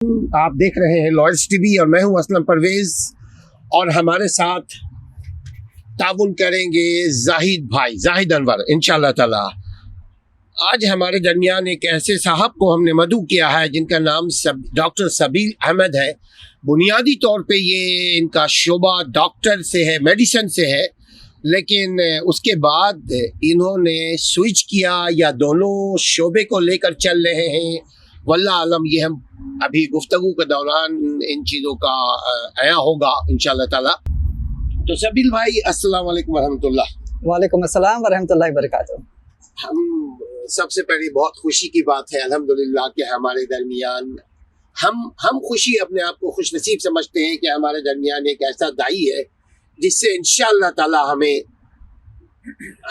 आप देख रहे हैं लॉयर्स टीवी और मैं हूं असलम परवेज और हमारे साथ ताउन करेंगे जाहिद भाई, जाहिद अनवर इंशाल्लाह ताला। आज हमारे दरमियान एक ऐसे साहब को हमने मदऊ किया है जिनका नाम डॉक्टर सबील अहमद है। बुनियादी तौर पे ये इनका शोबा डॉक्टर से है, मेडिसिन से है, लेकिन उसके बाद इन्होंने स्विच किया या दोनों शोबे को लेकर चल रहे हैं, वल्लाह आलम। ये हम अभी गुफ्तगू के दौरान इन चीज़ों का आया होगा इंशाल्लाह ताला। तो सबील भाई अस्सलाम वालेकुम वरहमतुल्लाह। वालेकुम अस्सलाम वरहमतुल्लाहि वबरकातुहू। हम सबसे पहले बहुत खुशी की बात है अल्हम्दुलिल्लाह कि हमारे दरमियान हम खुशी अपने आप को खुश नसीब समझते हैं कि हमारे दरमियान एक ऐसा दाई है जिससे इंशाल्लाह ताला हमें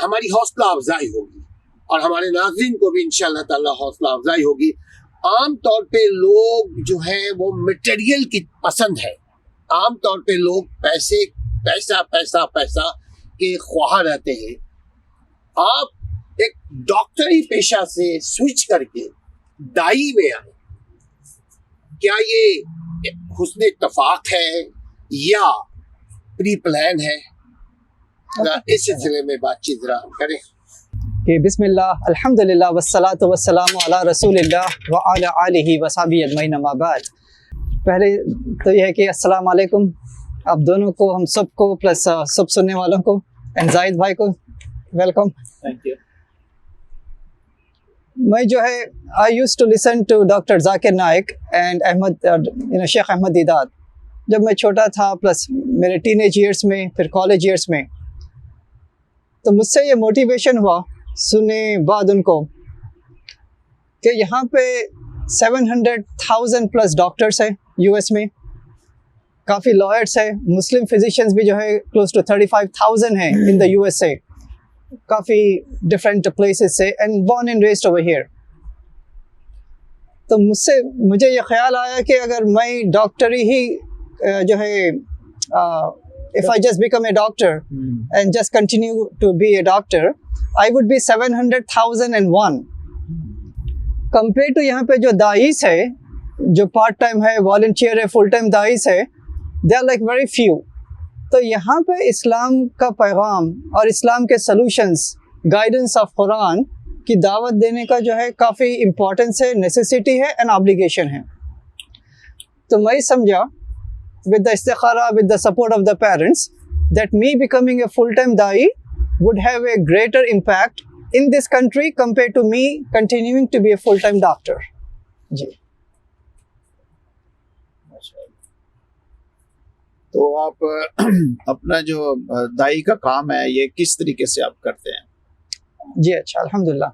हमारी हौसला अफजाई होगी और हमारे नाज़रीन को भी इंशाल्लाह ताला हौसला अफजाई होगी। आम तौर पे लोग जो है वो मटेरियल की पसंद है, आम तौर पे लोग पैसे पैसा पैसा पैसा के ख्वाह रहते हैं। आप एक डॉक्टरी पेशा से स्विच करके दाई में आए, क्या ये हुस्न इत्तफाक है या प्री प्लान है? इस सिलसिले में बातचीत जरा करें कि बिस्मिल्लाह अल्हम्दुलिल्लाह वस्सलातु वस्सलामु अला रसूलिल्लाह व अला आलिहि व सहबिही अजमईन अम्मा बाद। पहले तो यह है कि अस्सलाम वालेकुम आप दोनों को, हम सबको, प्लस सब सुनने वालों को, एंड जाहिद भाई को वेलकम। Thank you. मैं जो है I used to listen to doctor Zakir Naik and Ahmed Sheikh Ahmed Deedat जब मैं छोटा था, प्लस मेरे टीनेज ईयर्स में, फिर कॉलेज ईयर्स में। तो मुझसे ये मोटिवेशन हुआ सुने बाद उनको कि यहाँ पे 700,000 प्लस डॉक्टर्स हैं यूएस में, काफ़ी लॉयर्स हैं, मुस्लिम फिजिशियंस भी जो है क्लोज टू 35,000 हैं इन द यूएसए, काफ़ी डिफरेंट प्लेसेस से, and born and raised over here. तो मुझे ये ख्याल आया कि अगर मैं डॉक्टरी ही जो है if I just become a doctor and just continue to be a doctor, I would be 700,001 compared to यहाँ पे जो दाईस है, जो पार्ट टाइम है, वॉलंटियर है, फुल टाइम दाईस है, they are like very few। तो यहाँ पे इस्लाम का पैगाम और इस्लाम के सॉल्यूशंस, गाइडेंस ऑफ कुरान की दावत देने का जो है काफ़ी इम्पोर्टेंस है, नेसेसिटी है एंड ऑब्लिगेशन है। तो मैं समझा with the istikhara, with the support of the parents, that me becoming a full-time da'i would have a greater impact in this country compared to me continuing to be a full-time doctor. जी। तो आप अपना जो दाई का काम है ये किस तरीके से आप करते हैं? जी अच्छा, अल्हम्दुलिल्लाह।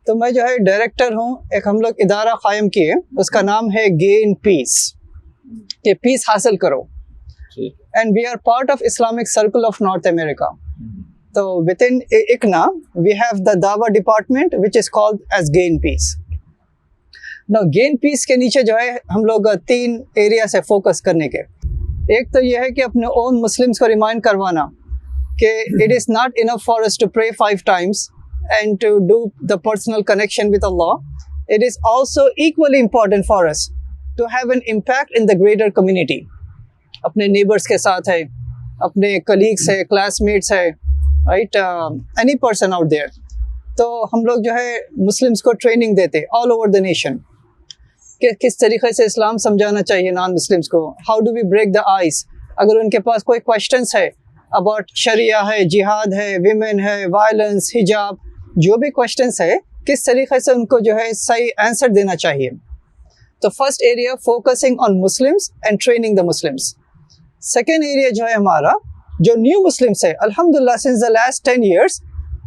तो मैं जो है डायरेक्टर हूँ, एक हम लोग इदारा कायम किए, उसका नाम है गेन पीस, कि पीस हासिल करो, and we are part of Islamic Circle of North America. तो within ICNA we have the दावा department which is called as gain peace. Now gain peace के नीचे जो है हम लोग 3 एरिया से फोकस करने के। एक तो यह है कि अपने ओन मुस्लिम्स को रिमाइंड करवाना कि it is not enough for us to pray 5 times and to do the personal connection with Allah, it is also equally important for us to have an impact in the greater community। अपने neighbors के साथ है, अपने colleagues है, classmates है, right, any person out there। तो हम लोग जो है मुस्लिम्स को ट्रेनिंग देते all over the nation कि किस तरीके से इस्लाम समझाना चाहिए नॉन मुस्लिम्स को, how do we break the ice। अगर उनके पास कोई questions है about शरिया है, जिहाद है, women है, violence, हिजाब, जो भी questions है, किस तरीके से उनको जो है सही आंसर देना चाहिए। तो first area focusing on Muslims and training the Muslims. Second area जो है हमारा जो न्यू मुस्लिम्स है, अल्हम्दुलिल्लाह since the last 10 years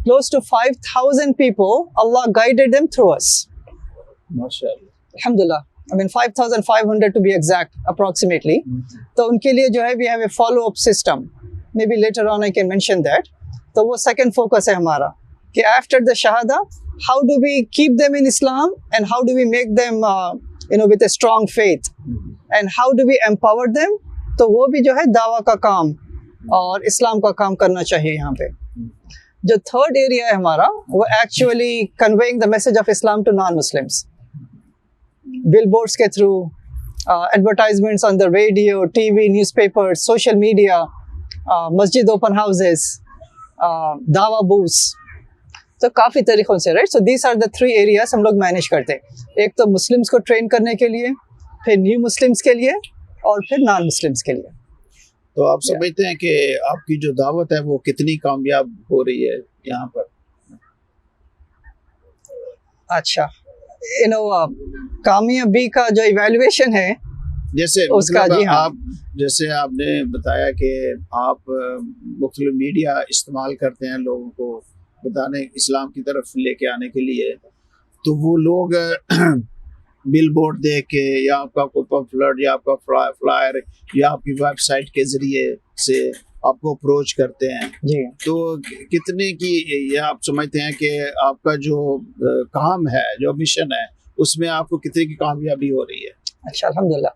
close to 5,000 people अल्लाह गाइडेड देम थ्रू अस, माशाअल्लाह, अल्हम्दुलिल्लाह। I mean 5,500 to be exact approximately। तो उनके लिए जो है we have a follow up system, maybe later on I can mention that। तो वो सेकेंड फोकस है हमारा कि after the shahada how do we keep them in Islam and how do we make them with a strong faith and how do we empower them। तो वो भी जो है दावा का काम और इस्लाम का काम करना चाहिए यहाँ पे। जो थर्ड एरिया है हमारा वो actually conveying the message of Islam to non Muslims, billboards के through, advertisements on the radio, TV, newspapers, social media, masjid open houses, dawa booths. तो काफ़ी तरीक़ों से, right. So these are the 3 areas हम लोग मैनेज करते हैं. एक तो मुस्लिम्स को ट्रेन करने के लिए, फिर न्यू मुस्लिम्स के लिए, और फिर नॉन मुस्लिम्स के लिए. तो आप समझते हैं कि आपकी जो दावत है वो कितनी कामयाब हो रही है यहाँ पर? अच्छा, कामयाबी का जो इवैल्यूएशन है जैसे उसका, मतलब जी हाँ. आप जैसे आपने बताया कि आप मुख्तलिफ मीडिया इस्तेमाल करते हैं लोगों को बताने, इस्लाम की तरफ लेके आने के लिए, तो वो लोग बिल बोर्ड देख के या आपका कोई पम्फलेट या आपका फ्लायर या आपकी वेबसाइट के ज़रिए से आपको अप्रोच करते हैं, जी. तो कितने की ये आप समझते हैं कि आपका जो काम है, जो मिशन है, उसमें आपको कितने की कामयाबी हो रही है? अच्छा, अल्हम्दुलिल्लाह.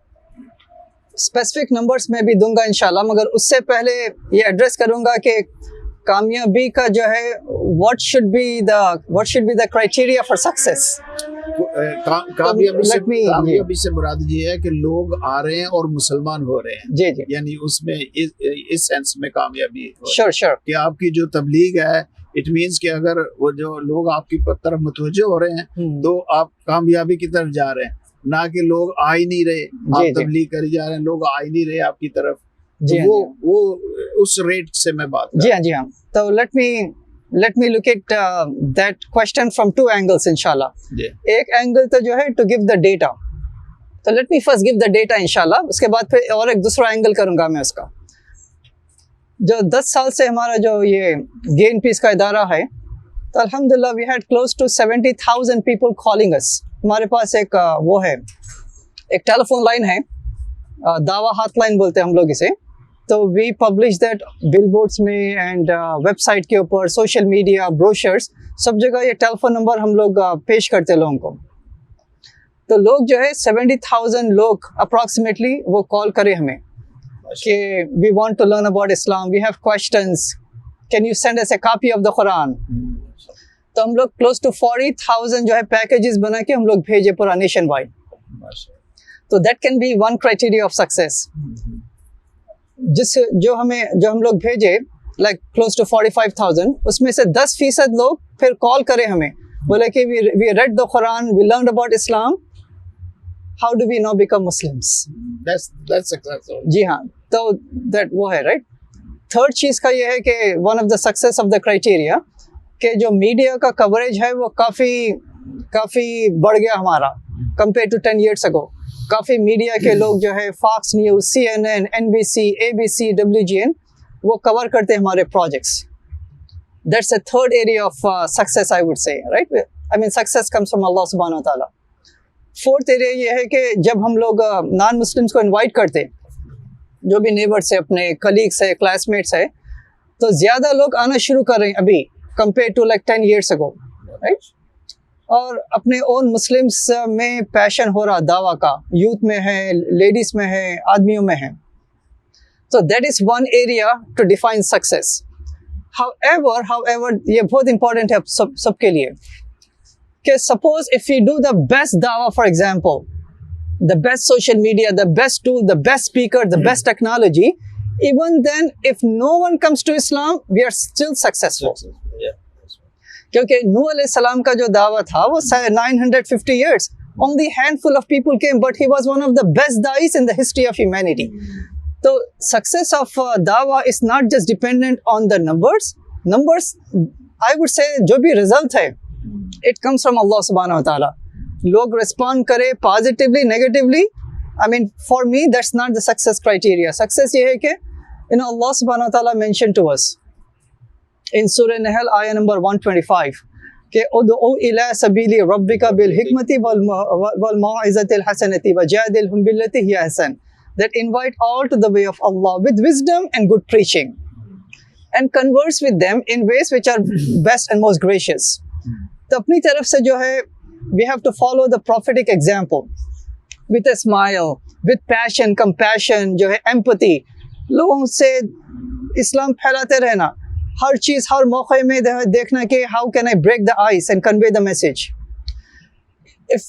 स्पेसिफिक नंबर्स में भी दूंगा इंशाल्लाह, मगर उससे पहले ये एड्रेस करूंगा कि कामयाबी का जो है what should be the criteria for success. कामयाबी से मुराद ये है कि लोग आ रहे हैं और मुसलमान हो रहे हैं. जी जी. यानी उसमें इस सेंस में कामयाबी श्योर कि आपकी जो तबलीग है, इट मीन्स कि अगर वो जो लोग आपकी तरफ मुतवज्जो हो रहे हैं तो आप कामयाबी की तरफ जा रहे हैं, ना कि लोग आ ही नहीं रहे, आप तबलीग करी जा रहे हैं, लोग आ ही नहीं रहे आपकी तरफ. जी, वो उस रेट से मैं बात कर. जी हाँ, जी हाँ. तो let me look at that question from 2 angles इंशाल्लाह. एक एंगल तो जो है to give the data. तो let me first give the data इंशाल्लाह, उसके बाद फिर और एक दूसरा एंगल करूंगा मैं उसका. जो 10 साल से हमारा जो ये गेन पीस का इदारा है, तो अल्हम्दुलिल्लाह we had close to 70,000 people calling us. हमारे पास एक वो है, एक टेलीफोन लाइन है, दावा हॉटलाइन बोलते हैं हम लोग इसे. तो वी पब्लिश दैट बिलबोर्ड्स में एंड वेबसाइट के ऊपर, सोशल मीडिया, ब्रोशर्स, सब जगह ये टेलीफोन नंबर हम लोग पेश करते हैं लोगों को. तो लोग जो है 70,000 लोग अप्रॉक्सीमेटली वो कॉल करे हमें कि we want to learn about Islam, we have questions, can you send us a copy of the Quran. तो हम लोग क्लोज टू 40,000 जो है पैकेजेस बना के हम लोग भेजे पूरा नेशन वाइड. तो that can be one criteria of success. जो हम लोग भेजे लाइक क्लोज टू 45,000, उसमें से 10% लोग फिर कॉल करे हमें, बोले कि we read the Quran, we learn about Islam, how do we now become Muslims. That's successful. जी हाँ. तो दैट वो है, राइट. थर्ड चीज़ का ये है कि one of the success of the criteria कि जो मीडिया का कवरेज है वो काफ़ी बढ़ गया हमारा कंपेयर टू 10 years ago. काफ़ी मीडिया के लोग जो है Fox News, CNN, NBC, ABC, WGN वो कवर करते हैं हमारे projects. That's a third area of success I would say, right. I mean success comes from अल्लाह सुब्हानहू व तआला. फोर्थ एरिया ये है कि जब हम लोग नॉन मुस्लिम्स को इनवाइट करते, जो भी नेबर्स है, अपने कलीग्स है, क्लासमेट्स है, तो ज़्यादा लोग आना शुरू कर रहे हैं अभी compare to like 10 years ago, right. और अपने ओन मुस्लिम्स में पैशन हो रहा दावा का, यूथ में है, लेडीज़ में है, आदमियों में है. तो that is one area to define success. However ये बहुत इंपॉर्टेंट है सबके लिए कि suppose if you do the best दावा, for example the best social media, the best tool, the best speaker, the best technology, even then if no one comes to Islam, we are still successful. क्योंकि नूह अलैहिस्सलाम का जो दावा था वो 950 years, only handful of people came, but he was one of the best da'is in the history of humanity. So success of dawa is not just dependent on the numbers, I would say जो भी result है, it comes from Allah subhanahu wa ta'ala. लोग respond करे positively, negatively, I mean for me that's not the success criteria. Success ये है कि अल्लाह सुब्हानहू व तआला मेंशन टू अस इन सूरह नहल आया नंबर 125 कि उदउ इला सबीली रब्बिका बिल हिकमति वल मौइज़तिल हसनति वजादिलहुम बिल्लती हिय अहसन, that invite all to the way of Allah with wisdom and good preaching and converse with them in ways which are best and most gracious. तो अपनी तरफ से जो है we have to follow the prophetic example with a smile, with passion, compassion, जो है empathy. लोगों से इस्लाम फैलाते रहना, हर चीज़ हर मौके में देखना कि how can I break the ice and convey the message. If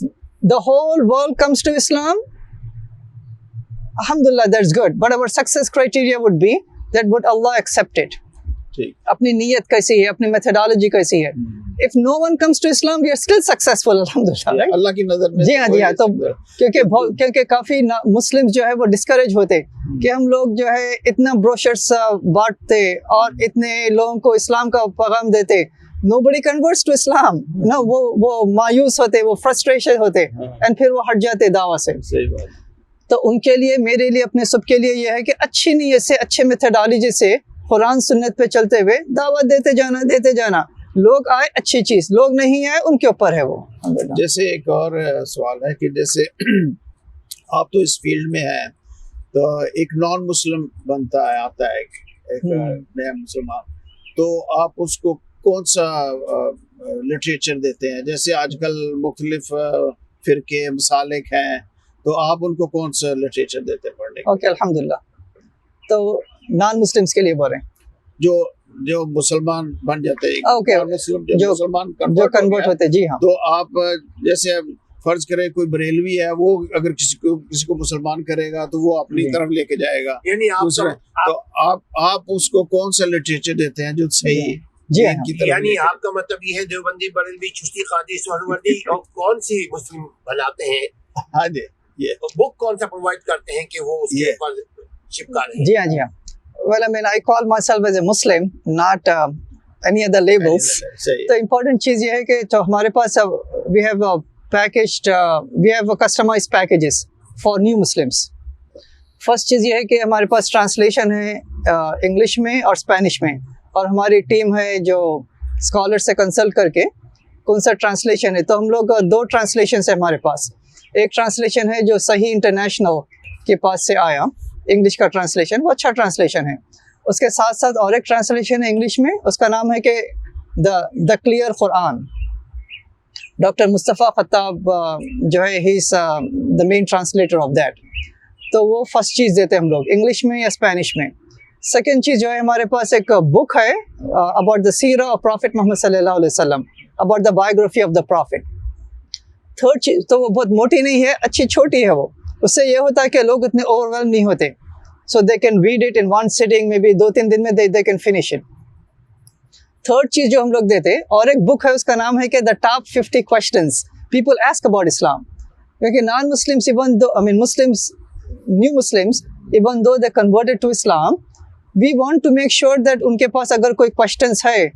the whole world comes to Islam, alhamdulillah, that's good, but our success criteria would be that would Allah accept it. अपनी नीयत कैसी है, अपनी methodology कैसी है. If no one comes to Islam, we are still successful, alhamdulillah. Right? अल्लाह की नजर में जी हाँ. तो क्योंकि काफी मुस्लिम्स जो है वो डिस्करेज होते कि हम लोग जो है इतना ब्रोशर्स बांटते और इतने लोगों को इस्लाम का पैगाम देते, nobody converts to Islam. ना वो मायूस होते, वो फ्रस्ट्रेशन होते, एंड फिर वो हट जाते दावा से. सही बात. तो उनके लिए, मेरे लिए, अपने सबके लिए ये है कि अच्छी नीयत से, अच्छे मेथोडोलॉजी से, कुरान सुन्नत पे चलते हुए दावत देते जाना. लोग आए अच्छी चीज, लोग नहीं आए उनके ऊपर है वो. जैसे एक और सवाल है कि जैसे आप तो इस फील्ड में हैं, तो एक नॉन मुस्लिम बनता है, आता है एक नया मुसलमान, तो आप उसको कौन सा लिटरेचर देते हैं? जैसे आजकल मुख्तलिफ फिरके मसालिक हैं, तो आप उनको कौन सा लिटरेचर देते हैं पढ़ने? ओके, अल्हम्दुलिल्लाह. तो नॉन मुस्लिम्स के लिए बोल रहे हैं जो मुसलमान बन जाते हैं, ओके, मुस्लिम जो मुसलमान जो कन्वर्ट होते हैं. जी हाँ. तो आप जैसे फर्ज करें कोई बरेलवी है, वो अगर किसी को मुसलमान करेगा तो वो अपनी तरफ लेके जाएगा, यानी तो आप उसको कौन सा लिटरेचर देते हैं जो सही जी हाँ. यानी आपका मतलब ये है देवबंदी, बरेलवी, चिश्ती, कादी, सोहरावर्दी और कौन सी मुस्लिम बनाते हैं? हाँ जी. ये बुक कौन सा प्रोवाइड करते हैं कि वो उसके ऊपर चिपका रहे? जी हाँ. Well, I mean, I call myself as a Muslim, not any other labels. तो important चीज ये है कि तो हमारे पास we have customized packages for new Muslims. First चीज ये है कि हमारे पास ट्रांसलेशन है इंग्लिश में और स्पेनिश में, और हमारी टीम है जो स्कॉलर से कंसल्ट करके कौन सा ट्रांसलेशन है. तो हम लोग 2 ट्रांसलेशन है हमारे पास. एक ट्रांसलेशन है जो सही इंटरनेशनल के पास से आया, इंग्लिश का ट्रांसलेशन, वो अच्छा ट्रांसलेशन है. उसके साथ साथ और एक ट्रांसलेशन है इंग्लिश में, उसका नाम है कि the clear Quran. Doctor Mustafa Khattab जो है, he is the main translator of that. तो वो फर्स्ट चीज़ देते हैं हम लोग इंग्लिश में या स्पेनिश में. सेकेंड चीज़ जो है, हमारे पास एक बुक है अबाउट द सीरा ऑफ प्रॉफिट मोहम्मद सल्लल्लाहु अलैहि वसल्लम, about the biography of the prophet. Third चीज़, तो वो बहुत मोटी नहीं है, अच्छी छोटी है वो. उससे ये होता है कि लोग इतने ओवरवेल्म नहीं होते, so they can read it in one sitting, may be 2-3 दिन में they can finish it. Third चीज़ जो हम लोग देते हैं, और एक बुक है उसका नाम है कि the top 50 questions people ask about Islam. क्योंकि non Muslims, even though, I mean Muslims, new Muslims, even though they converted to Islam, we want to make sure that उनके पास अगर कोई क्वेश्चंस है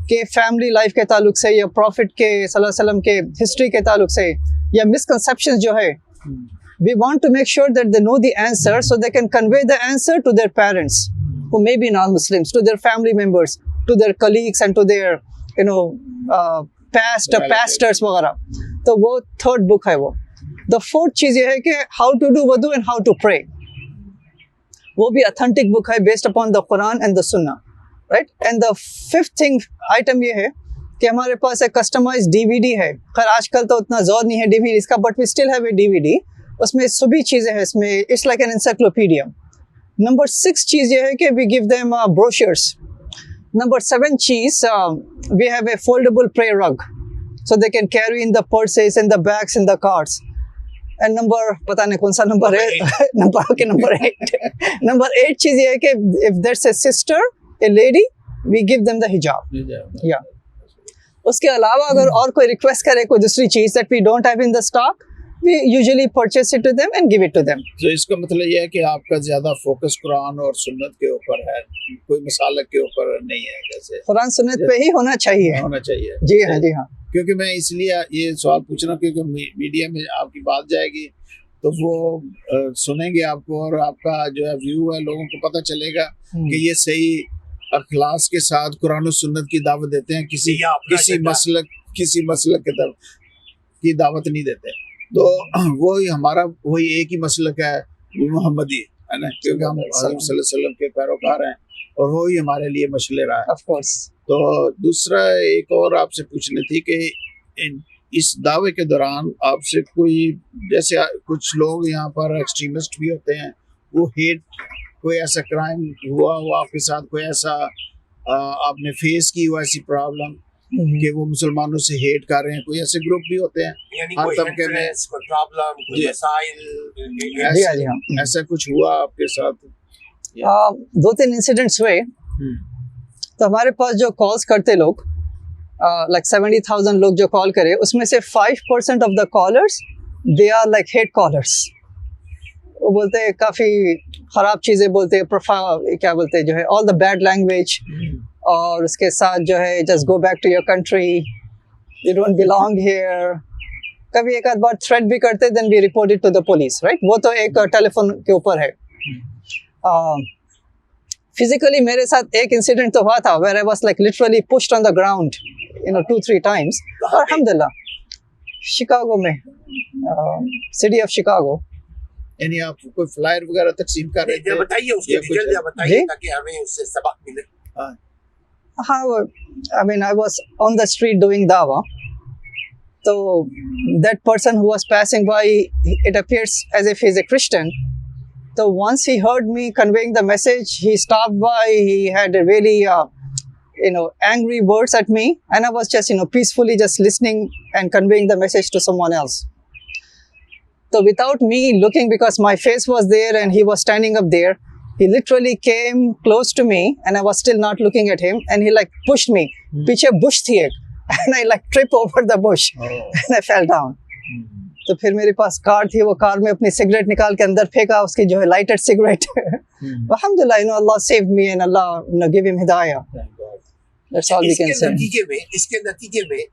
कि फैमिली लाइफ के ताल्लुक से, या प्रॉफिट के सल्लल्लाहु अलैहि वसल्लम के हिस्ट्री के ताल्लुक से, या मिसकंसेप्शंस जो है, we want to make sure that they know the answer so they can convey the answer to their parents who may be non-Muslims, to their family members, to their colleagues and to their pastors वगैरह. तो वो third book है वो. The fourth चीज़ ये है कि how to do wudu and how to pray. वो भी authentic book है based upon the Quran and the Sunnah, right? And the fifth thing item ये है कि हमारे पास एक customized DVD है. खैर आजकल तो उतना जोर नहीं है DVD का, but we still have a DVD. उसमें सभी चीज़ें हैं इसमें. It's like an encyclopedia. Number 6 चीज़ ये है कि we give them brochures. Number 7 चीज़, we have a foldable pray rug so they can carry in the purses, in the bags, in the carts. And number, पता नहीं कौन सा number है, नंबर 8. नंबर 8 चीज़ ये है कि if there's a sister, a lady, we give them the hijab. या उसके अलावा अगर और कोई रिक्वेस्ट करे कोई दूसरी चीज़ that we don't have in the stock, we usually purchase it to them and give it to them. तो इसका मतलब ये है कि आपका ज्यादा फोकस कुरान और सुन्नत के ऊपर है, कोई मसालक के ऊपर नहीं है. जैसे कुरान सुन्नत पे ही होना चाहिए. जी हाँ, जी हाँ. क्योंकि मैं इसलिए ये सवाल पूछ रहा हूँ क्योंकि मीडिया में आपकी बात जाएगी तो वो सुनेंगे आपको, और आपका जो है व्यू है, लोगों को पता चलेगा कि ये सही अखलास के साथ कुरान और सुन्नत की दावत देते हैं, किसी मसलक की तरफ की दावत नहीं देते. तो वही हमारा वही एक ही मसलक है, मोहम्मदी है ना, क्योंकि हम हज़रत सल्लल्लाहु अलैहि वसल्लम के पैरोकार हैं, और वही हमारे लिए मशले रहा है. Of course. तो दूसरा एक और आपसे पूछनी थी कि इस दावे के दौरान आपसे कोई, जैसे कुछ लोग यहाँ पर एक्सट्रीमिस्ट भी होते हैं, वो हेट, कोई ऐसा क्राइम हुआ हो आपके साथ, कोई ऐसा आपने फेस की हो ऐसी प्रॉब्लम कि वो मुसलमानों से हेट कर रहे हैं, कोई ऐसे ग्रुप भी होते हैं यानी हर कोई तबके में? इंटरेस्ट, कोई प्रॉब्लम, कोई जी। मसाइल? जी हाँ, जी हाँ। ऐसा कुछ हुआ आपके साथ? 2-3 इंसिडेंट्स हुए। तो हमारे पास जो कॉल्स करते लोग, लाइक 70,000 लोग जो कॉल करे, उसमें से 5% of the callers they are like hate callers. वो बोलते हैं काफ़ी ख़राब चीज़ें बोलते हैं, क्या बोलते हैं जो है, ऑल द बैड लैंग्वेज, और उसके साथ जो है just go back to your country, you don't belong here. कभी एक आध बार थ्रेट भी करते, then we report it to the police, right. वो तो एक टेलीफोन के ऊपर है। फिजिकली मेरे साथ एक इंसिडेंट तो हुआ था, where I was like literally pushed on the ground 2-3 times. अल्हम्दुलिल्लाह शिकागो में, सिटी ऑफ शिकागो। यानी आप कोई फ्लायर वगैरह तकसीम कर रहे थे? बताइए उसके या कुछ डिटेल है? बताइए ताकि हमें उससे सबक मिले। हाँ, I mean, I was on the street doing dawah. So that person who was passing by, it appears as if he's a Christian. So once he heard me conveying the message, he stopped by. He had a really, angry words at me, and I was just, peacefully just listening and conveying the message to someone else. So without me looking, because my face was there and he was standing up there, he literally came close to me, and I was still not looking at him, and he like pushed me. पीछे bush थी एक, and I like tripped over the bush, and I fell down. तो फिर मेरे पास car थी, वो car में अपनी सिगरेट निकाल के अंदर फेंका, उसकी जो है लाइटेड सिगरेट। अल्हम्दुलिल्लाह, Allah saved me and Allah give him hidayah. That's all we can say. इसके नतीजे में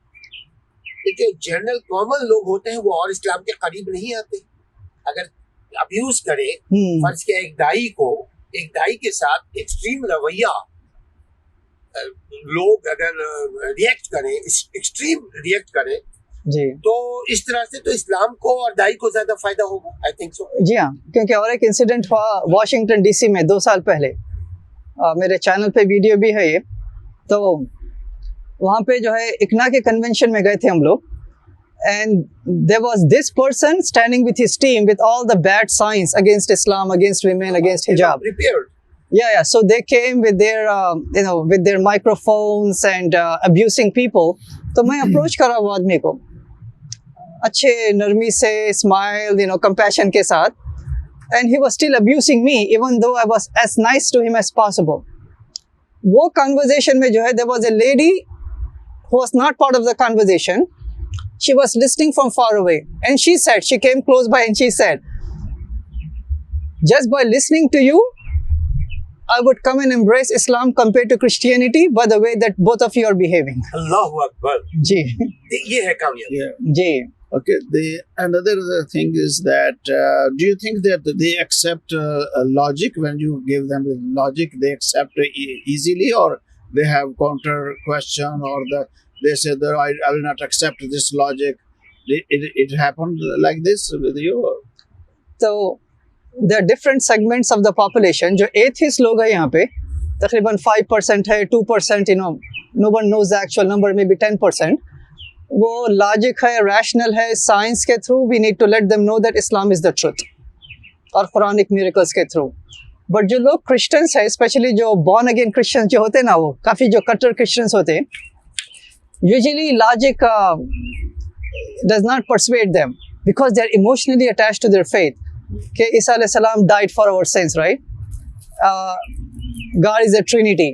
देखिए, जनरल कॉमन लोग होते हैं वो और इस्लाम के करीब नहीं आते। अगर अब्यूज करे, फर्ज के एक दाई के साथ एक्सट्रीम रवैया लोग अगर एक्सट्रीम रिएक्ट करें जी, तो इस तरह से तो इस्लाम को और दाई को ज्यादा फायदा होगा, आई थिंक सो। जी हाँ, क्योंकि और एक इंसिडेंट हुआ वाशिंगटन डीसी में 2 साल पहले। मेरे चैनल पे वीडियो भी है ये। तो वहाँ पे जो है इकना के कन्वेंशन में गए थे हम लोग, and there was this person standing with his team with all the bad signs against Islam, against women, against hijab. Prepared. Yeah. So they came with their, with their microphones and abusing people. तो मैं approach करा वो आदमी को अच्छे नरमी से, smile, compassion के साथ, and he was still abusing me even though I was as nice to him as possible. वो conversation में जो है, there was a lady who was not part of the conversation. She was listening from far away, and she said, she came close by and she said, just by listening to you, I would come and embrace Islam compared to Christianity by the way that both of you are behaving. Allahu Akbar. जी, ये है कामयाबी। Yeah. Ji. Okay. Another thing is that do you think that they accept logic when you give them the logic? They accept easily, or they have counter question, or they say that I will not accept this logic? It happened like this with you? तो there are different segments of the population. जो atheist लोग हैं यहाँ पे तकरीबन 5% है, 2%, no one knows the actual number, maybe 10%. वो logic है, रैशनल है, साइंस के through we need to let them know that Islam is the truth, और कुरानिक मिरेकल्स के थ्रू। बट जो लोग क्रिश्चियंस है, स्पेशली जो बॉर्न अगेन क्रिश्चियंस जो होते हैं ना, वो काफ़ी जो कट्टर क्रिश्चियंस होते हैं, usually logic does not persuade them because they are emotionally attached to their faith कि ईसा अलैहि सलाम died for our sins, right? God is a trinity.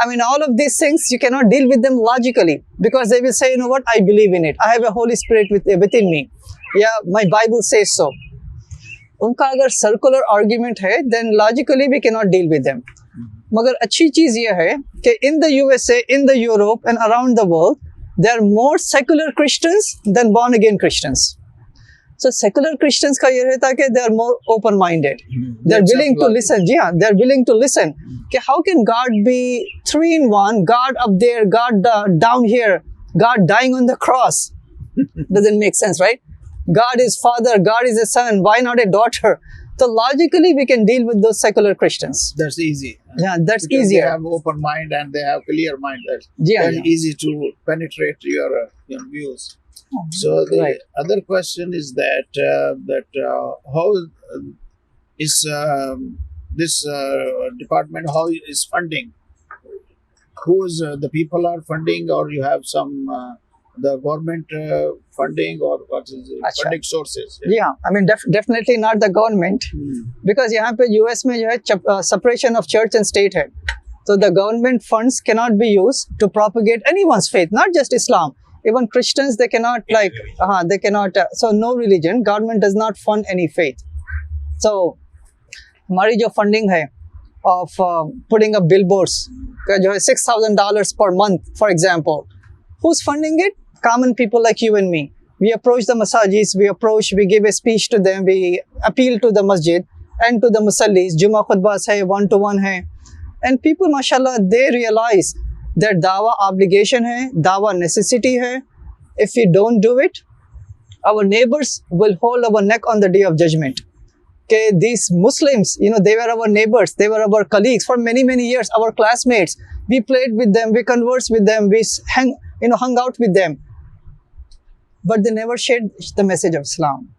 I mean, all of these things, you cannot deal with them logically because they will say, you know what, I believe in it. I have a Holy Spirit within me. Yeah, my Bible says so. उनका अगर circular argument है, then logically we cannot deal with them. मगर अच्छी चीज़ ये है कि in the USA, in the Europe and around the world, there are more secular Christians than born again Christians. So secular Christians का ये रहता है कि they are more open-minded. They are willing to listen. जी हाँ, they are willing to listen. कि how can God be 3 in 1? God up there, God down here, God dying on the cross. Doesn't make sense, right? God is Father, God is a Son. Why not a daughter? So logically, we can deal with those secular Christians. That's easy. Yeah, that's because easier. They have open mind and they have clear mind. That's Yeah. easy to penetrate your views. So the other question is that how is this department, how is funding? who's the people are funding, or you have some the government funding, or what is the अच्छा. funding sources? Yeah, I mean definitely not the government, because यहाँ पे US में जो है separation of church and state है. So the government funds cannot be used to propagate anyone's faith, not just Islam. Even Christians, they cannot they cannot. So no religion, government does not fund any faith. So हमारी जो funding है of putting up billboards का जो है $6,000 per month, for example, who's funding it? Common people like you and me. We approach the masajis, we give a speech to them, we appeal to the masjid and to the musallis. Jummah khutbahs hai, one-to-one hai. And people, mashallah, they realize that dawa obligation hai, dawa necessity hai. If we don't do it, our neighbors will hold our neck on the day of judgment. Okay, these Muslims, they were our neighbors, they were our colleagues for many, many years, our classmates. We played with them, we conversed with them, we hung out with them. But they never shared the message of Islam.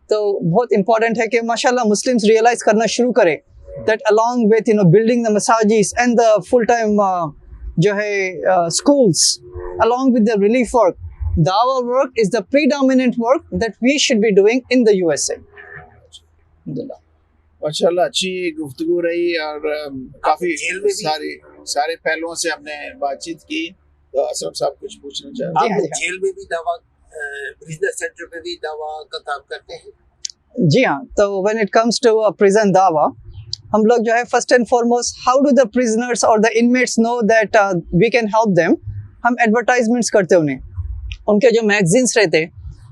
So, बहुत important है कि माशाल्लाह Muslims realize करना शुरू करें that along with building the masajis and the full-time जो है schools, along with the relief work, dawah work is the predominant work that we should be doing in the USA. माशाल्लाह अच्छी गुफ्तगू रही, और काफी सारे पहलुओं से हमने बातचीत की. तो असलम साहब कुछ पूछना चाहते हैं? आप जेल में भी दवा, प्रिजनर सेंटर में भी दवा का काम करते हैं? जी हाँ, तो when it comes to a prison dawa, हम लोग जो है first and foremost, how do the prisoners or the inmates know that we can help them? हम advertisements करते उन्हें. उनके जो magazines रहते,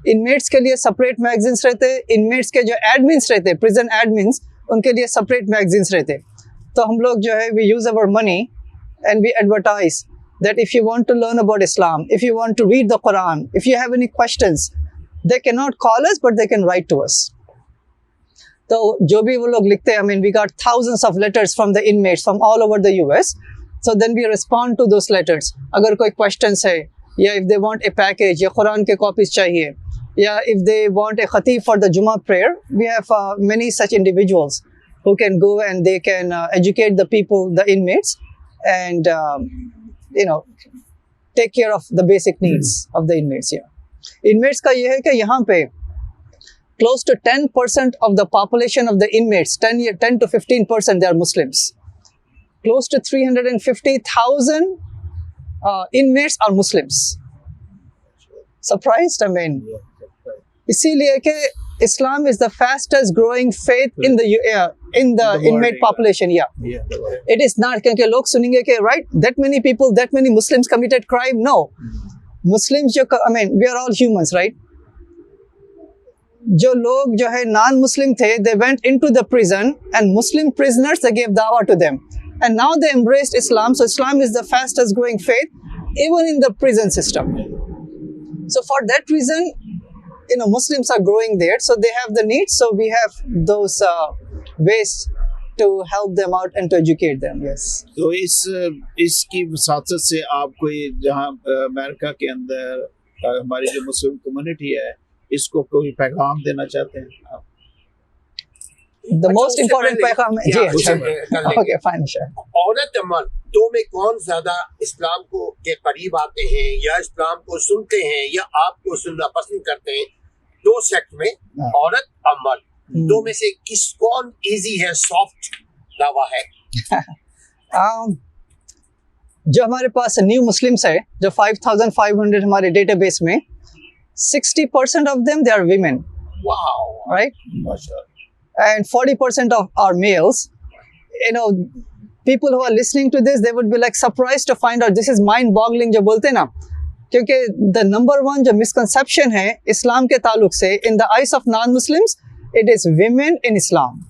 inmates के लिए separate magazines रहते, inmates के जो admins रहते, prison admins, उनके लिए separate magazines रहते. तो हम लोग जो है we use our money and we advertise that if you want to learn about Islam, if you want to read the Quran, if you have any questions, they cannot call us, but they can write to us. So, जो भी वो लोग लिखते हैं, I mean, we got thousands of letters from the inmates from all over the US. So then we respond to those letters. अगर कोई questions है, या if they want a package, या Quran के copies चाहिए, या if they want a khatib for the Jummah prayer, we have many such individuals who can go and they can educate the people, the inmates, and take care of the basic needs of the inmates. Yeah, inmates का ये है कि यहाँ पे close to 10% of the population of the inmates, 10 to 15%, they are Muslims. Close to 350,000 inmates are Muslims. Surprised? I mean, इसीलिए कि Islam is the fastest growing faith in the inmate population. Yeah, it is not क्योंकि लोग सुनेंगे कि right, that many people, that many Muslims committed crime. No, Muslims जो, I mean, we are all humans, right? जो लोग जो है non-Muslim थे, they went into the prison, and Muslim prisoners, they gave dawah to them, and now they embraced Islam. So Islam is the fastest growing faith even in the prison system. So for that reason, Muslims are growing there, so they have the needs, so we have those ways to help them out and to educate them. Yes. तो इसकी वसात से आप कोई जहाँ America के अंदर हमारी जो मुस्लिम कम्युनिटी है, इसको कोई पैगाम देना चाहते हैं आप? The most important पैगाम है जी, अच्छा, okay, fine, sure. औरत मर्द दो में कौन ज्यादा इस्लाम को के करीब आते हैं, या इस्लाम को सुनते हैं, या आपको सुनना पसंद करते हैं? दो सेक्ट में औरत और मर्द, दो में से कौन इजी है, सॉफ्ट दावा है? जो हमारे पास न्यू मुस्लिम्स है, जो 5,500 हमारे डेटाबेस में, 60% of them, they are women. Wow. Right? And 40% of our males. People who are listening to this, they would be like surprised to find out this is mind-boggling जो बोलते हैं ना, क्योंकि the number one जो misconception है इस्लाम के ताल्लुक से, in the eyes of non-Muslims, it is women in Islam.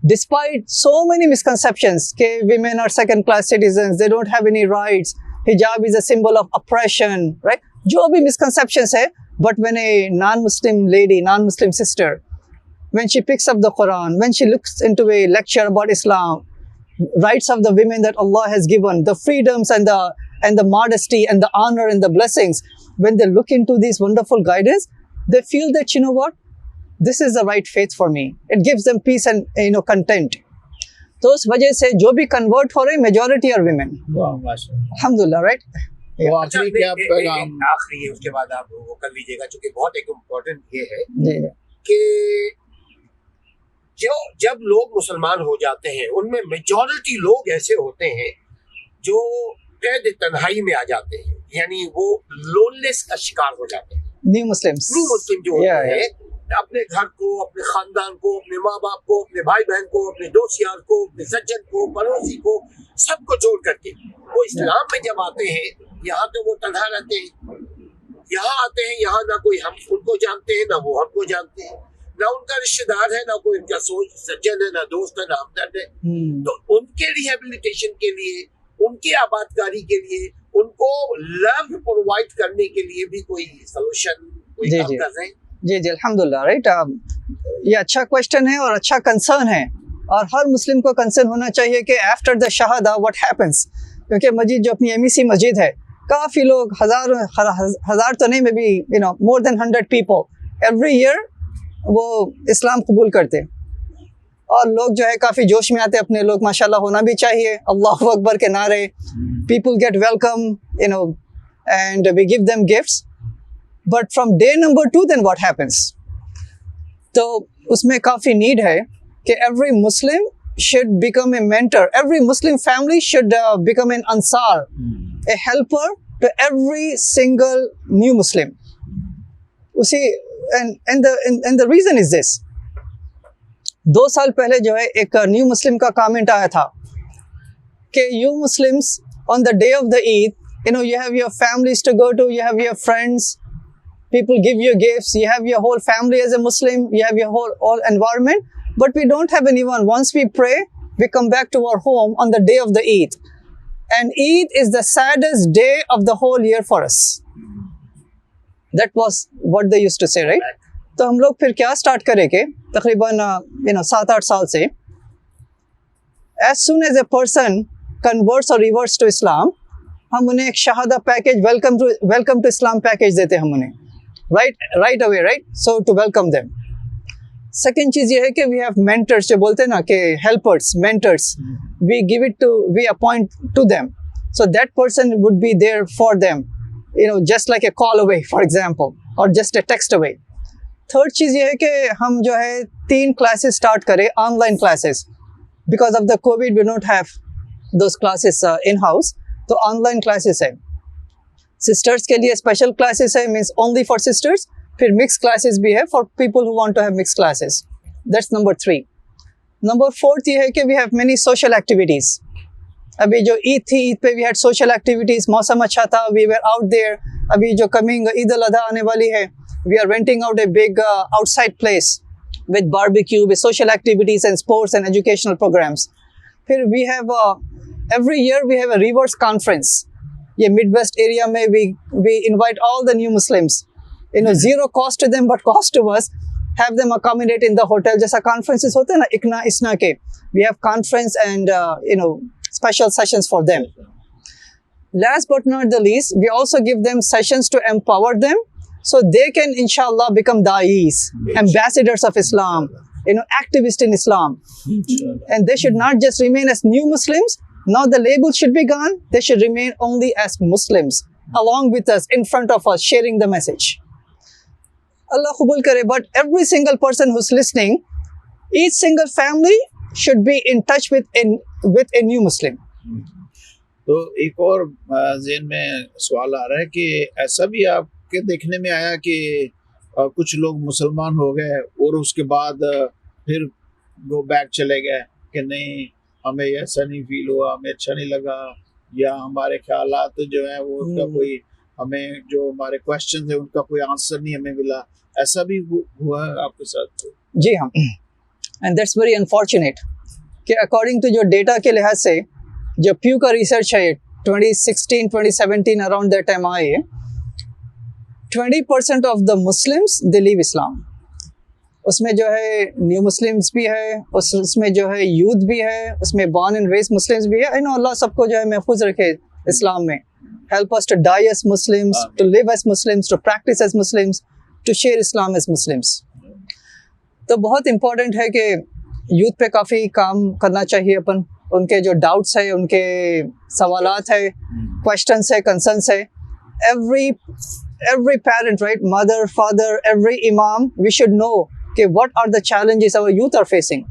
Despite so many misconceptions, that women are second-class citizens, they don't have any rights, hijab is a symbol of oppression, right? जो भी misconceptions है, but when a non-Muslim lady, non-Muslim sister, when she picks up the Quran, when she looks into a lecture about Islam, rights of the women that Allah has given, the freedoms and the modesty and the honor and the blessings, when they look into these wonderful guidance, they feel that, you know what, this is the right faith for me. It gives them peace and content. तो उस वजह से जो भी convert हो रहे majority are women, वाह माशाल्लाह। अल्हम्दुलिल्लाह, राइट। तो आखिरी क्या पैगाम? आखिरी है, उसके बाद आप वो कर लीजिएगा, क्योंकि बहुत एक इम्पोर्टेंट ये है जी जी कि जब लोग मुसलमान हो जाते हैं उनमें मेजॉरिटी लोग ऐसे होते हैं जो कैद तन्हाई में आ जाते हैं, यानी वो लोनलेस का शिकार हो जाते हैं। न्यू मुस्लिम जो होते हैं अपने घर को, अपने खानदान को, अपने माँ बाप को, अपने भाई बहन को, अपने दोस्त यार को, अपने सज्जन को, पड़ोसी को, सबको छोड़ करके वो इस्लाम में जब आते हैं, यहाँ तो वो तन्हा रहते हैं, यहाँ आते हैं, यहाँ ना कोई हम उनको जानते हैं, ना वो हमको जानते हैं, ना उनका रिश्तेदार है, ना कोई उनका सज्जन है, ना दोस्त है, ना हमदर्द है। तो उनके रिहेबिलिटेशन के लिए, उनकी आबादकारी के लिए, उनको लव प्रोवाइड करने के लिए भी कोई सलूशन, कोई काम कर रहे हैं? जी जी अल्हम्दुलिल्लाह, राइट। ये अच्छा क्वेश्चन है और अच्छा कंसर्न है, और हर मुस्लिम को कंसर्न होना चाहिए कि after the Shahada what happens. क्योंकि मस्जिद जो अपनी MEC मस्जिद है, काफ़ी लोग, हज़ार तो नहीं, may be more than 100 people every year वो इस्लाम कबूल करते, और लोग जो है काफ़ी जोश में आते, अपने लोग माशाल्लाह होना भी चाहिए, अल्लाहु अकबर के नारे, people get welcome, and we give them gifts. But from day number 2 then what happens? तो उसमें काफ़ी नीड है कि एवरी Muslim should become a mentor, every Muslim family should become an ansar, a helper to every single new Muslim. उसी and the reason is this, 2 साल पहले जो है एक न्यू मुस्लिम का कमेंट आया था कि you Muslims on the day of the Eid, you have your families to go to, you have your friends, people give you gifts, you have your whole family as a Muslim, you have your whole environment, but we don't have anyone. Once we pray, we come back to our home on the day of the Eid, and Eid is the saddest day of the whole year for us. That was what they used to say, right? तो हम लोग फिर क्या start करेंगे, तकरीबन 7-8 साल से, as soon as a person converts or reverts to Islam, हम उन्हें एक शहादा package, welcome to Islam package देते हैं हम उन्हें, right away, right? So to welcome them. Second चीज़ ये है कि वी हैव मेंटर्स, जो बोलते हैं ना कि helpers, mentors, we appoint to them, so that person would be there for them, just like a call away for example, और just a text away. Third चीज़ ये है कि हम जो है 3 क्लासेस स्टार्ट करें, online classes, because of the covid we don't have those classes in house, तो ऑनलाइन क्लासेस है। सिस्टर्स के लिए स्पेशल क्लासेस है, मीन्स ओनली फॉर सिस्टर्स, फिर मिक्स क्लासेस भी है for people who want to have mix classes. That's number 3। Number 4 ये है कि we have many social activities. अभी जो ईद थी, ईद पे वी हैड सोशल एक्टिविटीज़, मौसम अच्छा था, वी वर आउट देयर। अभी जो कमिंग ईद अल अधा आने वाली है, we are renting out a big outside place with barbecue, with social activities and sports and educational programs. फिर we have every year we have a reverse conference. ये Midwest area में we invite all the new Muslims, zero cost to them but cost to us, have them accommodate in the hotel, जैसा conferences होते हैं ना इकना इसना के, we have conference and special sessions for them. Last but not the least, we also give them sessions to empower them so they can inshallah become Daa'is, ambassadors of Islam, activists in Islam, and they should not just remain as new Muslims. Now the label should be gone, they should remain only as Muslims along with us, in front of us, sharing the message. Allah Qubul Kare, but every single person who's listening, each single family should be in touch with a new Muslim. तो एक और ज़हन में सवाल आ रहा है कि ऐसा भी आपके देखने में आया कि कुछ लोग मुसलमान हो गए और उसके बाद फिर गो बैक चले गए कि नहीं, हमें ऐसा नहीं फील हुआ, हमें अच्छा नहीं लगा, या हमारे ख्यालात जो है वो उसका कोई, हमें जो हमारे क्वेश्चन है उनका कोई आंसर नहीं हमें मिला, ऐसा भी हुआ है आपके साथ? जी हाँ, एंड दैट्स वेरी अनफॉर्चुनेट कि अकॉर्डिंग टू जो डेटा के लिहाज से जो प्यू का रिसर्च है 2016-2017 अराउंड दैट टाइम आए, 20% of the Muslims they leave Islam. उसमें जो है न्यू मुस्लिम्स भी है, उसमें जो है यूथ भी है, उसमें बॉर्न एंड रेस मुस्लिम्स भी है। अल्लाह सबको जो है महफूज रखे इस्लाम में। Help us to die as Muslims, to live as Muslims, to practise as Muslims, to share Islam as Muslims. तो बहुत इम्पोर्टेंट है कि यूथ पे काफ़ी काम करना चाहिए अपन, उनके जो डाउट्स है, उनके सवालात है, क्वेश्चंस है, कंसर्न्स है, every parent, right, mother, father, every imam, we should know okay, what are the challenges our youth are facing.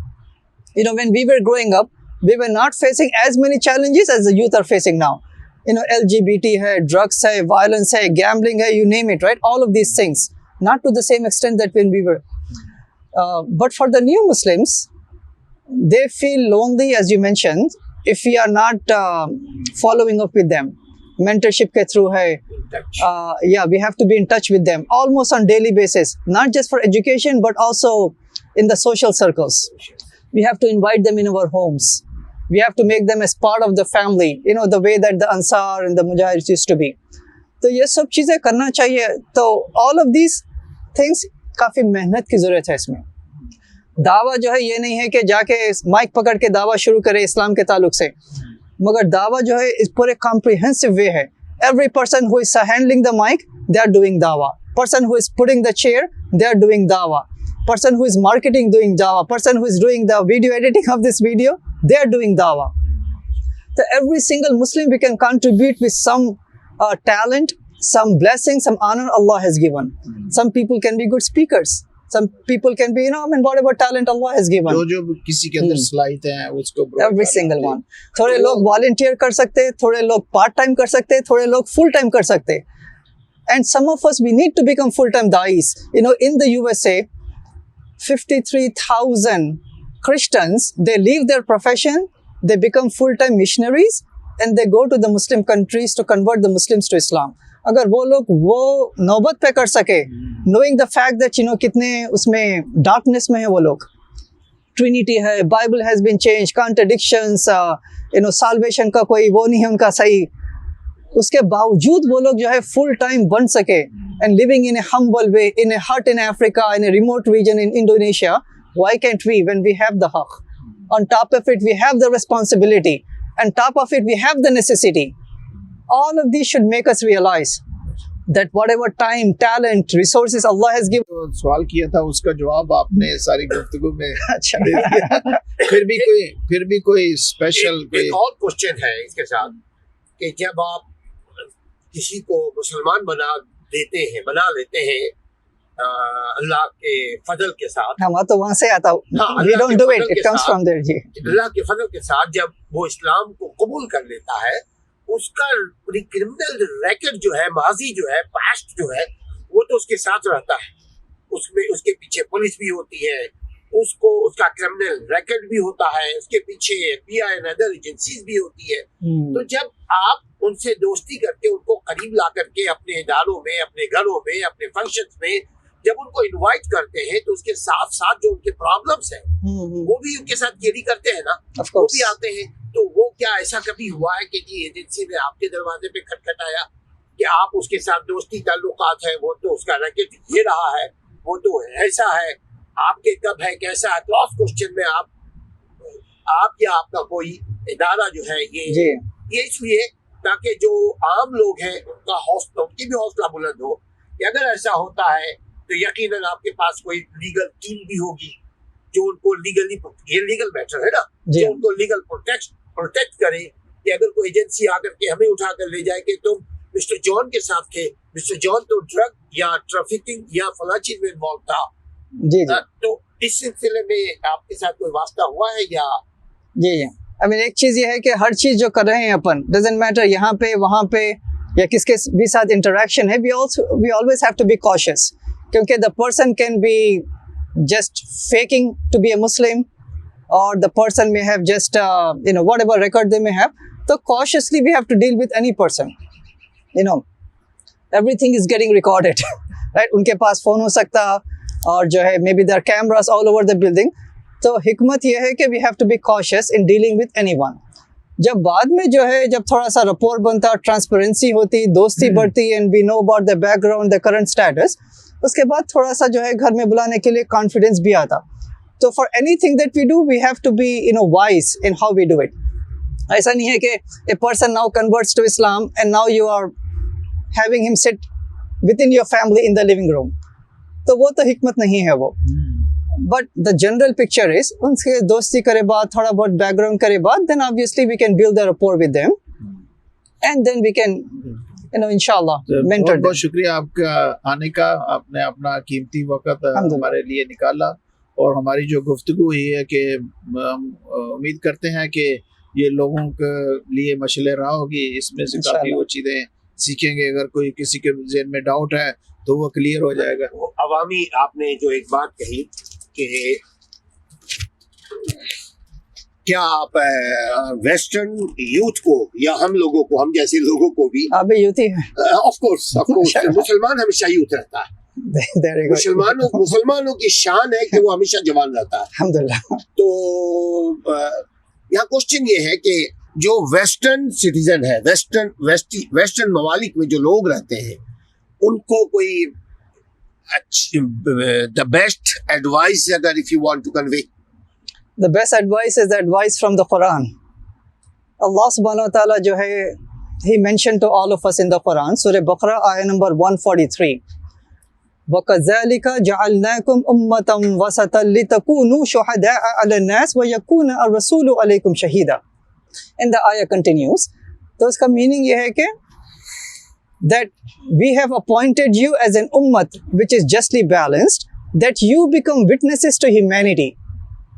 You know, when we were growing up, we were not facing as many challenges as the youth are facing now. You know, LGBT hai, drugs hai, violence hai, gambling hai, you name it, right? All of these things, not to the same extent that when we were. But for the new Muslims, they feel lonely, as you mentioned, if we are not following up with them. Mentorship ke through hai. Yeah, we have to be in touch with them almost on daily basis, not just for education, but also in the social circles. We have to invite them in our homes. We have to make them as part of the family, you know, the way that the Ansar and the Mujahids used to be. तो ये सब चीज़ें करना चाहिए. तो all of these things काफ़ी मेहनत की ज़रूरत है इसमें. दावा जो है ये नहीं है कि जाके माइक पकड़ के दावा शुरू करे इस्लाम के ताल्लुक से, मगर दावा जो है इस पूरे कॉम्प्रिहेंसिव वे है. Every person who is handling the mic, they are doing dawa. Person who is putting the chair, they are doing dawa. Person who is marketing, doing dawa. Person who is doing the video editing of this video, they are doing dawa. So every single Muslim, we can contribute with some talent, some blessing, some honor Allah has given. Some people can be good speakers. Some people can be, you know, I mean, whatever talent Allah has given. जो किसी के अंदर सलाहियत है उसको Every single one. थोड़े लोग volunteer कर सकते हैं, थोड़े लोग part time कर सकते हैं, थोड़े लोग full time कर सकते हैं. And some of us, we need to become full time da'is. You know, in the USA, 53,000 Christians, they leave their profession, they become full time missionaries, and they go to the Muslim countries to convert the Muslims to Islam. अगर वो लोग वो नौबत पे कर सके, knowing the fact that, you know, कितने उसमें darkness में है वो लोग, Trinity है, Bible has been changed, contradictions, you know, salvation का कोई वो नहीं है उनका सही, उसके बावजूद वो लोग जो है full time बन सके, and living in a humble way, in a hut in Africa, in a remote region in Indonesia, why can't we, when we have the haqq? On top of it, we have the responsibility, and top of it, we have the necessity. All of these should make us realize that whatever time, talent, resources Allah has given. तो सवाल किया था उसका जवाब आपने सारी गुफ्तगू में अच्छा दे दिया. फिर भी कोई स्पेशल एक और क्वेश्चन है इसके साथ कि जब आप किसी को मुसलमान बना लेते हैं अल्लाह के फजल के साथ, हम तो वहाँ से आता हूँ. We don't do it. It comes from there. जी. अल्लाह के फजल के साथ जब वो इस्लाम को कबूल कर लेता है, उसका क्रिमिनल रैकेट जो है, माजी जो है, पास्ट जो है, वो तो उसके साथ रहता है. उसमें उसके पीछे पुलिस भी होती है, उसको उसका क्रिमिनल रैकेट भी होता है, उसके पीछे FBI एंड अदर एजेंसीज भी होती है. तो जब आप उनसे दोस्ती करके उनको करीब ला करके अपने इदारों में, अपने घरों में, अपने फंक्शंस में जब उनको इनवाइट करते हैं, तो उसके साथ साथ जो उनके प्रॉब्लम्स हैं वो भी उनके साथ कैरी करते हैं ना, वो भी आते हैं. तो वो क्या ऐसा कभी हुआ है कि जी एजेंसी ने आपके दरवाजे पे खटखटाया कि आप उसके साथ दोस्ती ताल्लुकात है, वो तो उसका रैकेट ये रहा है, वो तो ऐसा है, आपके कब है, कैसा है, क्रॉस क्वेश्चन में आप या आपका कोई इदारा जो है ये इसलिए ताकि जो आम लोग हैं उनका हौसला, उनकी भी हौसला बुलंद हो कि अगर ऐसा होता है तो यकीनन आपके पास कोई लीगल टीम भी होगी जो उनको लीगली, ये लीगल मैटर है ना, जो उनको लीगल प्रोटेक्ट करे कि अगर कोई एजेंसी आकर के हमें उठा कर ले जाए कि तुम मिस्टर जॉन के साथ थे, मिस्टर जॉन तो ड्रग या ट्रैफिकिंग या फला चीज में इन्वॉल्व था. जी. तो इस सिलसिले में आपके साथ कोई वास्ता हुआ है या? जी. I mean, एक चीज ये है कि हर चीज जो कर रहे हैं अपन, doesn't matter यहाँ पे वहाँ पे या किसके भी साथ इंटरेक्शन है, we always have to be cautious, क्योंकि the person can be just faking to be a Muslim, or the person may have just you know, whatever record they may have. So cautiously we have to deal with any person. You know, everything is getting recorded, right? उनके पास phone हो सकता, और जो है maybe there are cameras all over the building. तो हिकमत ये है कि we have to be cautious in dealing with anyone. जब बाद में जो है, जब थोड़ा सा rapport बनता, ट्रांसपेरेंसी होती, दोस्ती बढ़ती, and we know about the background, the current status, उसके बाद थोड़ा सा जो है घर में बुलाने के लिए कॉन्फिडेंस भी आता. तो for anything that we do, we have to be, you know, wise in how we do it. ऐसा नहीं है कि a person now converts to Islam and now you are having him sit within your family in the living room. तो वो तो हिकमत नहीं है वो. but the general picture is उनसे दोस्ती करे बाद थोड़ा बहुत background करे बाद then obviously we can build a rapport with them and then we can inshallah mentor them. बहुत शुक्रिया आपका आने का, आपने अपना कीमती वक्त हमारे लिए निकाला और हमारी जो गुफ्तगू हुई है कि हम उम्मीद करते हैं कि ये लोगों के लिए मशले राह होगी, इसमें से काफ़ी वो चीज़ें सीखेंगे। अगर कोई किसी के ज़हन में डाउट है तो वो क्लियर हो जाएगा। अवामी आपने जो एक बात कही कि क्या आप वेस्टर्न यूथ को या हम लोगों को, हम जैसे लोगों को भी, आप भी यूथ ही हैं? ऑफ कोर्स मुसलमान हमेशा यूथ रहता है। मुसलमानों की शान है कि वो हमेशा जवान रहता है, अल्हम्दुलिल्लाह। तो यहाँ क्वेश्चन ये है कि जो वेस्टर्न सिटीजन है, वेस्टर्न ममालिक में जो लोग रहते हैं, उनको कोई द बेस्ट एडवाइस अगर if you want to convey? The best advice is the advice from the Quran. Allah subhanahu wa ta'ala जो है, He mentioned to all of us in the Quran, Surah Baqarah, ayah number 143. وَكَذَلِكَ جَعَلْنَاكُمْ أُمَّةً وَسَطًا لِتَكُونُوا شُهَدَاءَ عَلَى النَّاسِ وَيَكُونَ الرَّسُولُ عَلَيْكُمْ شَهِيدًا. And the ayah continues. तो इसका meaning ये है कि that we have appointed you as an ummat which is justly balanced, that you become witnesses to humanity.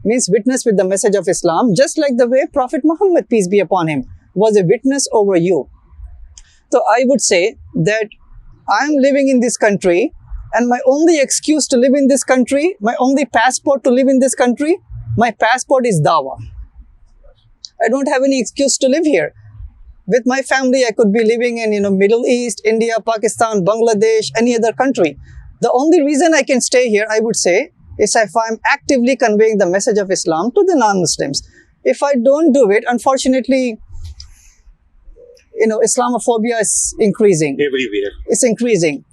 Means witness with the message of Islam, just like the way Prophet Muhammad, peace be upon him, was a witness over you. So I would say that I am living in this country, and my only excuse to live in this country, my only passport to live in this country, my passport is Daae. I don't have any excuse to live here. With my family, I could be living in Middle East, India, Pakistan, Bangladesh, any other country. The only reason I can stay here, I would say, is if I'm actively conveying the message of Islam to the non-Muslims. If I don't do it, unfortunately, Islamophobia is increasing. Everywhere. It's increasing.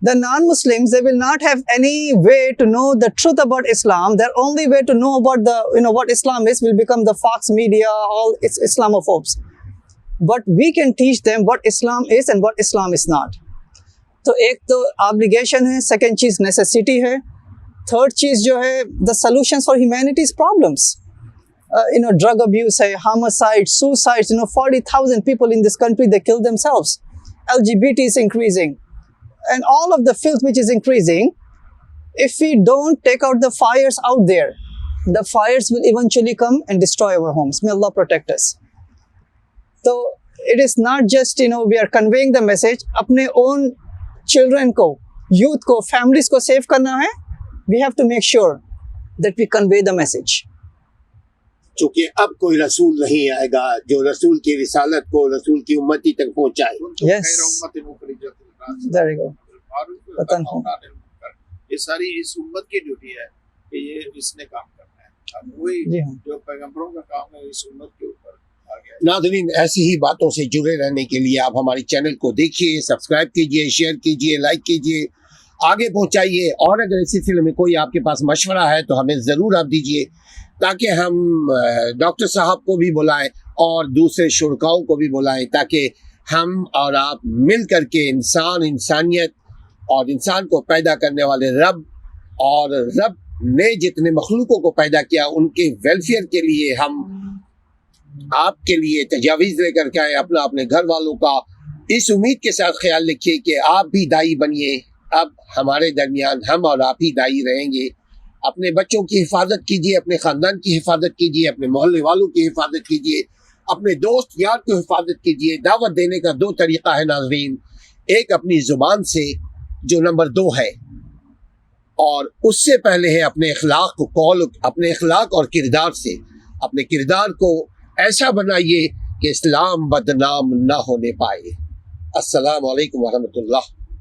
The non-Muslims, they will not have any way to know the truth about Islam. Their only way to know about the, what Islam is will become the Fox media, all its Islamophobes. But we can teach them what Islam is and what Islam is not. तो एक तो obligation है, second चीज necessity है, third चीज जो है the solutions for humanity's problems. Drug abuse है, homicide, suicides, 40,000 people in this country, they kill themselves. LGBT is increasing. And all of the filth which is increasing, if we don't take out the fires out there, the fires will eventually come and destroy our homes. May Allah protect us. So it is not just, we are conveying the message, अपने own children को, youth को, families को save करना है, we have to make sure that we convey the message. चूँकि अब कोई रसूल नहीं आएगा जो रसूल की रिसालत को रसूल की उम्मती तक पहुँचाए. Yes. There you go. ये सारी इस उम्मत की ड्यूटी है कि ये इसने काम करना है. अब वही जो पैगंबरों का काम है इस उम्मत के ऊपर आ गया. नाज़रीन, ऐसी ही बातों से जुड़े रहने के लिए आप हमारे चैनल को देखिए, सब्सक्राइब कीजिए, शेयर कीजिए, लाइक कीजिए, आगे पहुंचाइए. और अगर इस सिलसिले में कोई आपके पास मशवरा है तो हमें ज़रूर आप दीजिए, ताकि हम डॉक्टर साहब को भी बुलाएं और दूसरे शुरकाओं को भी बुलाएं, ताकि हम और आप मिल करके इंसानियत और इंसान को पैदा करने वाले रब और रब ने जितने मखलूकों को पैदा किया उनके वेलफेयर के लिए हम आपके लिए तजावीज़ लेकर के आए, अपने घर वालों का इस उम्मीद के साथ ख्याल रखिए कि आप भी दाई बनिए. अब हमारे दरमियान हम और आप ही दाई रहेंगे. अपने बच्चों की हिफाजत कीजिए, अपने ख़ानदान की हिफाजत कीजिए, अपने मोहल्ले वालों की हिफाजत कीजिए, अपने दोस्त यार की हिफाजत कीजिए. दावत देने का दो तरीक़ा है नाज़रीन, एक अपनी ज़ुबान से जो नंबर 2 है, और उससे पहले है अपने अखलाक और किरदार से. अपने किरदार को ऐसा बनाइए कि इस्लाम बदनाम ना होने पाए. अस्सलाम वालेकुम व रहमतुल्लाह.